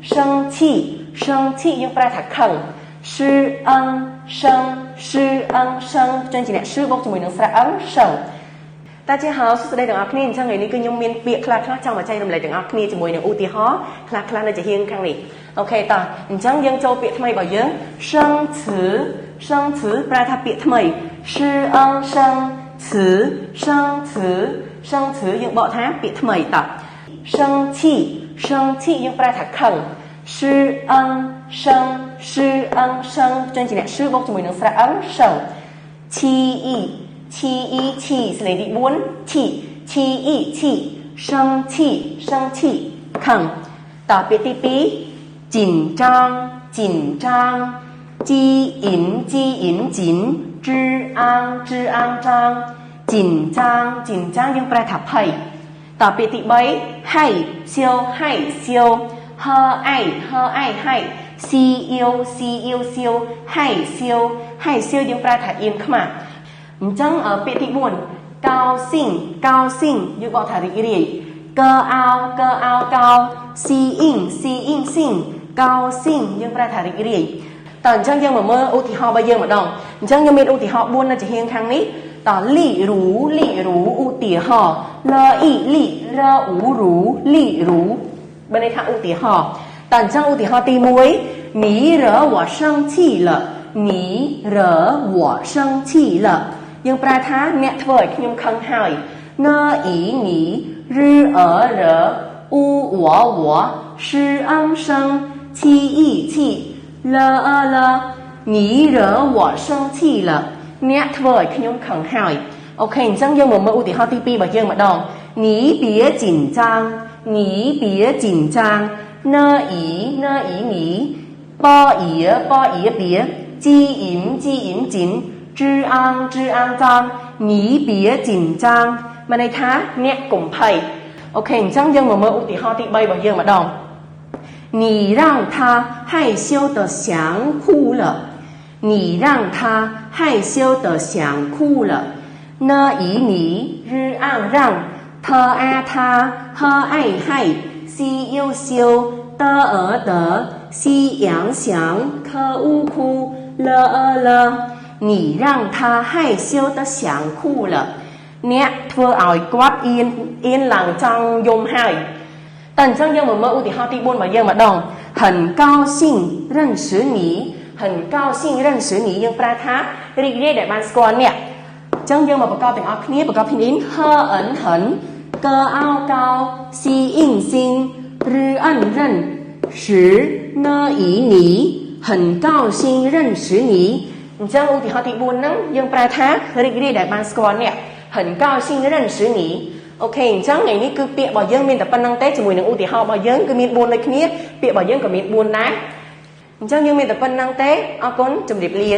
生气生气យើងប្រើថាខឹង诗生ចឹងជាអ្នក诗បូកជាមួយនឹងស្រៈ生大家好សួស្តីទាំងអស់គ្នាអញ្ចឹងថ្ងៃនេះគឺខ្ញុំមានពាក្យខ្លះចង់មកចែករំលែកទាំងអស់គ្នាជាមួយនឹងឧទាហរណ៍ខ្លះនៅជាហៀងខាងនេះអូខេតោះអញ្ចឹងយើងចូលពាក្យថ្មីរបស់យើង生词ប្រែថាពាក្យថ្មី诗生词យើងបកថាពាក្យថ្មីតោះ生气យើងប្រែថាខឹង诗ចឹងជាអ្នក诗បូកជាមួយនឹងស្រៈ生气是雷第4气生气ខឹងតពាក្យទី2紧张积银知昂张紧张យើងប្រែថាភ័យតពាក្យទី3害羞和爱西优害羞យើងប្រែថាអៀនខ្មាស់អញ្ចឹងពាក្យទី4高兴យើងបកថារីករាយ歌傲高吸引高兴យើងប្រែថារីករាយតើអញ្ចឹងយើងមកមើលឧទាហរណ៍របស់យើងម្ដងអញ្ចឹងខ្ញុំមានឧទាហរណ៍4នៅជាហៀងខាងនេះត例如ឧទាហរណ៍热无如例如បើន័យថាឧទាហរណ៍តើអញ្ចឹងឧទាហរណ៍ទី1你惹我生气了យើងប្រែថាអ្នកធ្វើឲ្យខ្ញុំខឹងហើយ呢以你日惹乌我诗生气了你惹我生气了អ្នកធ្វើឲ្យខ្ញុំខឹងហើយអូខេអញ្ចឹងយើងមកមើលឧទាហរណ៍ទី2របស់យើងម្ដង你别紧张呢以你不以别积银紧知昂张你别紧张មកន័យថាអ្នកកុំភ័យអូខេអញ្ចឹងយើងមកមើលឧទាហរណ៍ទី3របស់យើងម្ដង你让他害羞的想哭了呢以你日让他和爱西优秀得西阳想可无哭了你让他害羞的想哭了អ្នកធ្វើឲ្យគាត់អៀនឡើងចង់យំហើយតើអញ្ចឹងយើងមកមើលឧទាហរណ៍ទី4របស់យើងម្ដង很高兴认识你យើងប្រែថារីករាយដែលបានស្គាល់អ្នកអញ្ចឹងយើងមកប្រកបទាំងអស់គ្នាប្រកប拼音很歌傲高吸引心日认识呢以你很高兴认识你អញ្ចឹងឧទាហរណ៍ទី4ហ្នឹងយើងប្រែថារីករាយដែលបានស្គាល់អ្នក很高兴认识你អូខេអញ្ចឹងថ្ងៃនេះគឺពាក្យរបស់យើងមានតែប៉ុណ្្នឹងទេជាមួយនឹងឧទាហរណ៍របស់យើងគឺមាន4ដូចគ្នាពាក្យរបស់យើងក៏មាន4ដែរអញ្ចឹងយើងមានតែប៉ុណ្្នឹងទេអរគុណជម្រាបលា